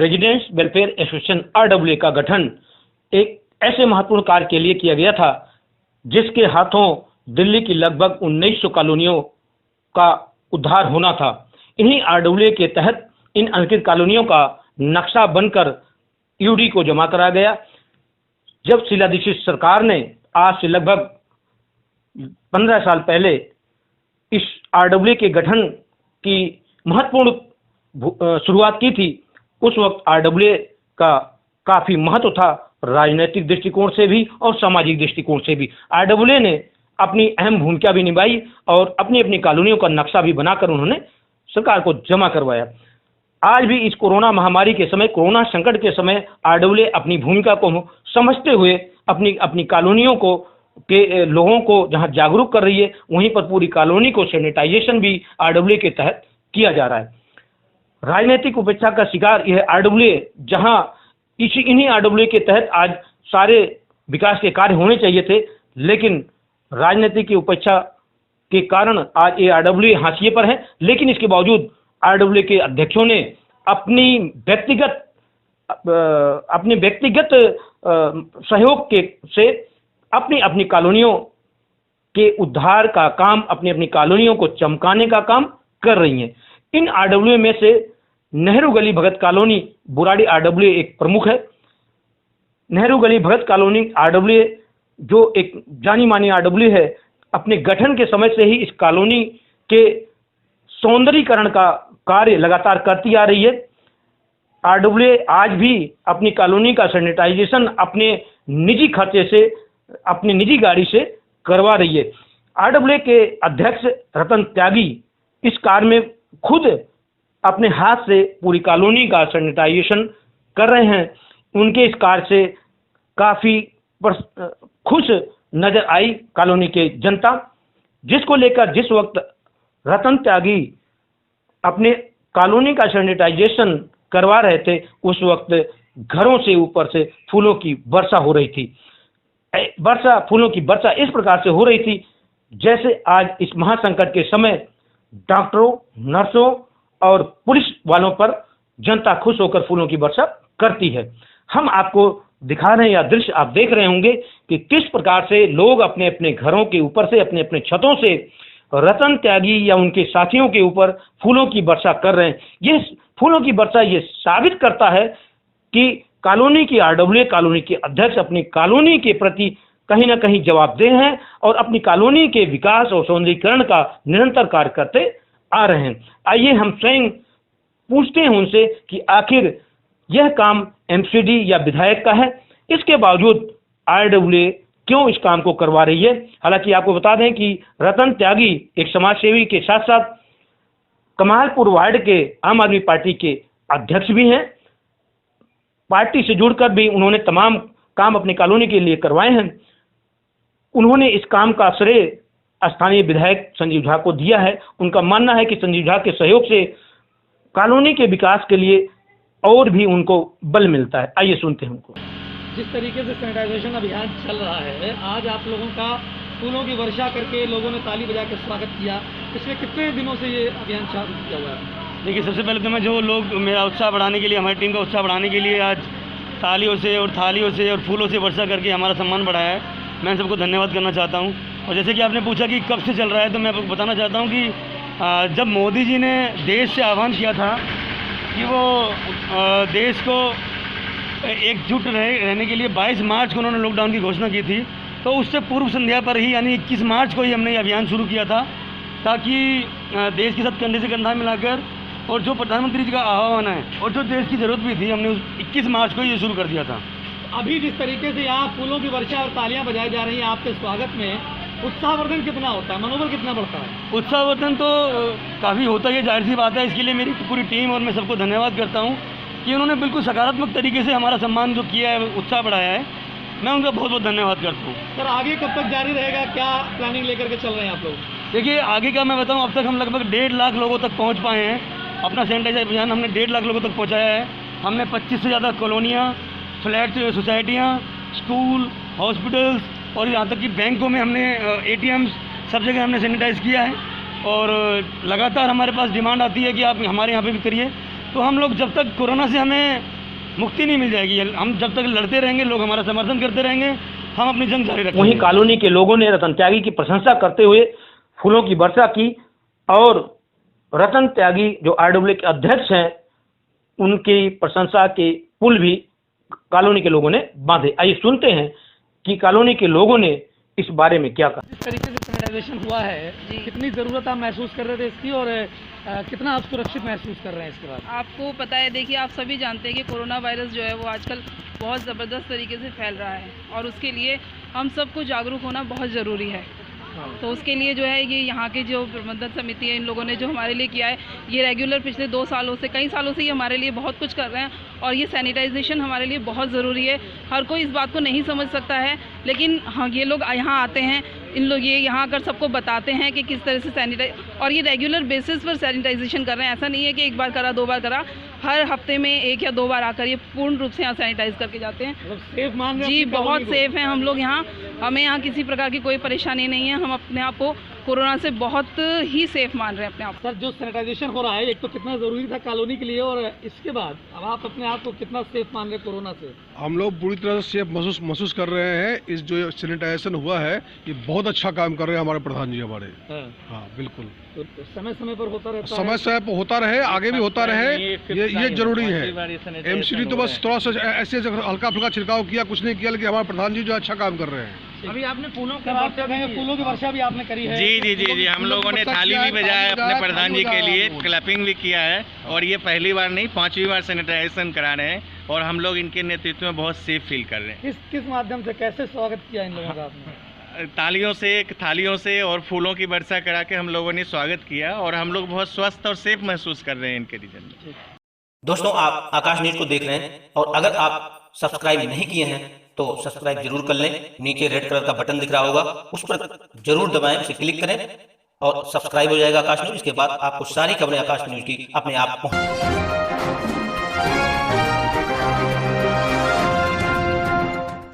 Residents welfare association RWA का गठन एक ऐसे महत्वपूर्ण कार्य के लिए किया गया था जिसके हाथों दिल्ली की लगभग 1900 कॉलोनियों का उद्धार होना था। इन्हीं RWA के तहत इन अंकित कॉलोनियों का नक्शा बनकर यूडी को जमा करा गया। जब शीला दीक्षित सरकार ने आज से लगभग 15 साल पहले इस RWA के गठन की महत्वपूर्ण शुरुआत की थी, उस वक्त RWA का काफी महत्व था, राजनीतिक दृष्टिकोण से भी और सामाजिक दृष्टिकोण से भी। RWA ने अपनी अहम भूमिका भी निभाई और अपनी अपनी कॉलोनियों का नक्शा भी बनाकर उन्होंने सरकार को जमा करवाया। आज भी इस कोरोना महामारी के समय, कोरोना संकट के समय RWA अपनी भूमिका को समझते हुए अपनी अपनी कॉलोनियों को के लोगों को जहां जागरूक कर रही है, वहीं पर पूरी कॉलोनी को सैनिटाइजेशन भी RWA के तहत किया जा रहा है। राजनीतिक उपेक्षा का शिकार यह RWA, जहां इन्हीं RWA के तहत आज सारे विकास के कार्य होने चाहिए थे, लेकिन राजनीति की उपेक्षा के कारण आज ये RWA हाशिए पर है। लेकिन इसके बावजूद RWA के अध्यक्षों ने अपने व्यक्तिगत सहयोग से अपनी अपनी कॉलोनियों के उद्धार का काम, अपनी अपनी कॉलोनियों को चमकाने का काम कर रही हैं। इन RWA में से नेहरू गली भगत कॉलोनी बुराड़ी RWA एक प्रमुख है। नेहरू गली भगत कॉलोनी RWA जो एक जानी मानी RWA है, अपने गठन के समय से ही इस कॉलोनी के सौंदर्यीकरण का कार्य लगातार करती आ रही है। RWA आज भी अपनी कॉलोनी का सैनिटाइजेशन अपने निजी खर्चे से, अपनी निजी गाड़ी से करवा रही है। RWA के अध्यक्ष रतन त्यागी इस कार्य में खुद अपने हाथ से पूरी कॉलोनी का सैनिटाइजेशन कर रहे हैं। उनके इस कार्य से काफी खुश नजर आई कॉलोनी के जनता, जिसको लेकर जिस वक्त रतन त्यागी अपने कॉलोनी का सैनिटाइजेशन करवा रहे थे, उस वक्त घरों से ऊपर से फूलों की वर्षा हो रही थी। फूलों की वर्षा इस प्रकार से हो रही थी जैसे आज इस महासंकट के समय डॉक्टरों, नर्सों और पुलिस वालों पर जनता खुश होकर फूलों की वर्षा करती है। हम आपको दिखा रहे हैं, या दृश्य आप देख रहे होंगे कि किस प्रकार से लोग अपने अपने घरों के ऊपर से, अपने अपने छतों से रतन त्यागी या उनके साथियों के ऊपर फूलों की वर्षा कर रहे हैं। ये फूलों की वर्षा ये साबित करता है कि कॉलोनी की RWA कॉलोनी के अध्यक्ष अपनी कॉलोनी के प्रति कहीं ना कहीं जवाबदेह हैं और अपनी कॉलोनी के विकास और सौंदर्यीकरण का निरंतर कार्य करते आ रहे हैं। आइए हम स्वयं पूछते हैं उनसे कि आखिर यह काम MCD या विधायक का है, इसके बावजूद RWA क्यों इस काम को करवा रही है। हालांकि आपको बता दें कि रतन त्यागी एक समाज सेवी के साथ साथ कमालपुर वार्ड के आम आदमी पार्टी के अध्यक्ष भी हैं। पार्टी से जुड़कर भी उन्होंने तमाम काम अपनी कॉलोनी के लिए करवाए हैं। उन्होंने इस काम का श्रेय स्थानीय विधायक संजीव झा को दिया है। उनका मानना है कि संजीव झा के सहयोग से कॉलोनी के विकास के लिए और भी उनको बल मिलता है। आइए सुनते हैं उनको। जिस तरीके से सैनिटाइजेशन अभियान चल रहा है, आज आप लोगों का फूलों की वर्षा करके लोगों ने ताली बजा कर स्वागत किया। पिछले कितने दिनों से ये अभियान चालू किया हुआ है? देखिए, सबसे पहले तो मैं जो लोग मेरा उत्साह बढ़ाने के लिए, हमारी टीम का उत्साह बढ़ाने के लिए आज तालियों से और थालियों से और फूलों से वर्षा करके हमारा सम्मान बढ़ाया है, मैं सबको धन्यवाद करना चाहता हूँ। और जैसे कि आपने पूछा कि कब से चल रहा है, तो मैं आपको बताना चाहता हूँ कि जब मोदी जी ने देश से आह्वान किया था कि वो देश को एकजुट रहने के लिए 22 मार्च को उन्होंने लॉकडाउन की घोषणा की थी, तो उससे पूर्व संध्या पर ही यानी 21 मार्च को ही हमने ये अभियान शुरू किया था, ताकि देश के साथ कंधे से कंधा मिलाकर और जो प्रधानमंत्री जी का आह्वान है और जो देश की ज़रूरत भी थी, हमने 21 मार्च को ये शुरू कर दिया था। अभी जिस तरीके से यहाँ फूलों की वर्षा और तालियां बजाई जा रही हैं आपके स्वागत में, उत्साहवर्धन कितना होता है, मनोबल कितना बढ़ता है? उत्साहवर्धन तो काफ़ी होता है, जाहिर सी बात है। इसके लिए मेरी पूरी टीम और मैं सबको धन्यवाद करता हूँ कि उन्होंने बिल्कुल सकारात्मक तरीके से हमारा सम्मान जो किया है, उत्साह बढ़ाया है। मैं उनका बहुत बहुत धन्यवाद करता हूँ। सर, आगे कब तक जारी रहेगा? क्या प्लानिंग लेकर के चल रहे हैं आप लोग? देखिए, आगे का मैं बताऊँ, अब तक हम लगभग 1.5 लाख लोगों तक पहुँच पाए हैं। अपना सैनिटाइजर अभियान हमने 1.5 लाख लोगों तक पहुँचाया है। हमने 25 से ज़्यादा कॉलोनियाँ, फ्लैट सोसाइटियाँ, स्कूल, हॉस्पिटल्स और यहाँ तक कि बैंकों में हमने ATMs सब जगह हमने सैनिटाइज़ किया है। और लगातार हमारे पास डिमांड आती है कि आप हमारे यहाँ पे भी करिए। तो हम लोग जब तक कोरोना से हमें मुक्ति नहीं मिल जाएगी, हम जब तक लड़ते रहेंगे, लोग हमारा समर्थन करते रहेंगे, हम अपनी जंग जारी रखेंगे। वहीं कॉलोनी के लोगों ने रतन त्यागी की प्रशंसा करते हुए फूलों की वर्षा की और रतन त्यागी जो आरडब्ल्यू के अध्यक्ष हैं उनकी प्रशंसा के पुल भी कॉलोनी के लोगों ने बांधे। आइए सुनते हैं कि कॉलोनी के लोगों ने इस बारे में क्या कहा। जिस तरीके से सैनिटाइजेशन हुआ है, जी। कितनी ज़रूरत आप महसूस कर रहे थे इसकी और कितना आप सुरक्षित महसूस कर रहे हैं इसके बाद? आपको पता है, देखिए आप सभी जानते हैं कि कोरोना वायरस जो है वो आजकल बहुत ज़बरदस्त तरीके से फैल रहा है और उसके लिए हम सबको जागरूक होना बहुत ज़रूरी है। तो उसके लिए जो है ये यहाँ की जो प्रबंधन समिति है, इन लोगों ने जो हमारे लिए किया है, ये रेगुलर पिछले 2 सालों से, कई सालों से ये हमारे लिए बहुत कुछ कर रहे हैं और ये सैनिटाइजेशन हमारे लिए बहुत ज़रूरी है। हर कोई इस बात को नहीं समझ सकता है, लेकिन हाँ ये लोग यहाँ आते हैं, इन लोग ये यहाँ आकर सबको बताते हैं कि किस तरह से सैनिटाइज, और ये रेगुलर बेसिस पर सैनिटाइजेशन कर रहे हैं। ऐसा नहीं है कि एक बार करा 2 बार करा, हर हफ्ते में 1 या 2 बार आकर ये पूर्ण रूप से यहाँ सैनिटाइज करके जाते हैं। मतलब सेफ मान रहे हैं जी अपनी बहुत कॉलोनी को? सेफ हैं हम लोग यहाँ, हमें यहाँ किसी प्रकार की कोई परेशानी नहीं है। हम अपने आप को कोरोना से बहुत ही सेफ मान रहे हैं अपने आप को। सर, जो सैनिटाइजेशन हो रहा है, एक तो कितना ज़रूरी था कॉलोनी के लिए और इसके बाद अब आप अपने आप को कितना सेफ मान रहे हैं कोरोना से? हम लोग पूरी तरह से सेफ महसूस कर रहे हैं। इस जो सैनिटाइजेशन हुआ है ये बहुत अच्छा काम कर रहे हैं हमारे प्रधान जी हमारे। हाँ बिल्कुल, तो समय समय पर होता रहता है। समय समय पर होता रहे, आगे भी होता रहे, ये जरूरी है। एमसीडी तो बस थोड़ा सा ऐसे हल्का फुल्का छिड़काव किया, कुछ नहीं किया, लेकिन हमारे प्रधान जी जो अच्छा काम कर रहे हैं। अभी आपने फूलों की वर्षा भी आपने करी है। जी हम लोगों ने थाली भी बजाया अपने प्रधान जी के लिए, क्लैपिंग भी किया है और ये पहली बार नहीं 5वीं बार सैनिटाइजेशन करा रहे हैं और हम लोग इनके नेतृत्व में बहुत सेफ फील कर रहे हैं। किस माध्यम से, कैसे स्वागत किया इन लोगों का आपने? थालियों से और फूलों की वर्षा करा के हम लोगों ने स्वागत किया और हम लोग बहुत स्वस्थ और सेफ महसूस कर रहे हैं इनके रीजन में। दोस्तों, आप आकाश न्यूज को देख रहे हैं और अगर आप सब्सक्राइब नहीं किए हैं तो सब्सक्राइब जरूर कर लें। नीचे रेड कलर का बटन दिख रहा होगा, उस पर जरूर दबाएं, उसे क्लिक करें और सब्सक्राइब हो जाएगा आकाश न्यूज। इसके बाद आपको सारी खबरें आकाश न्यूज की अपने आप पहुंच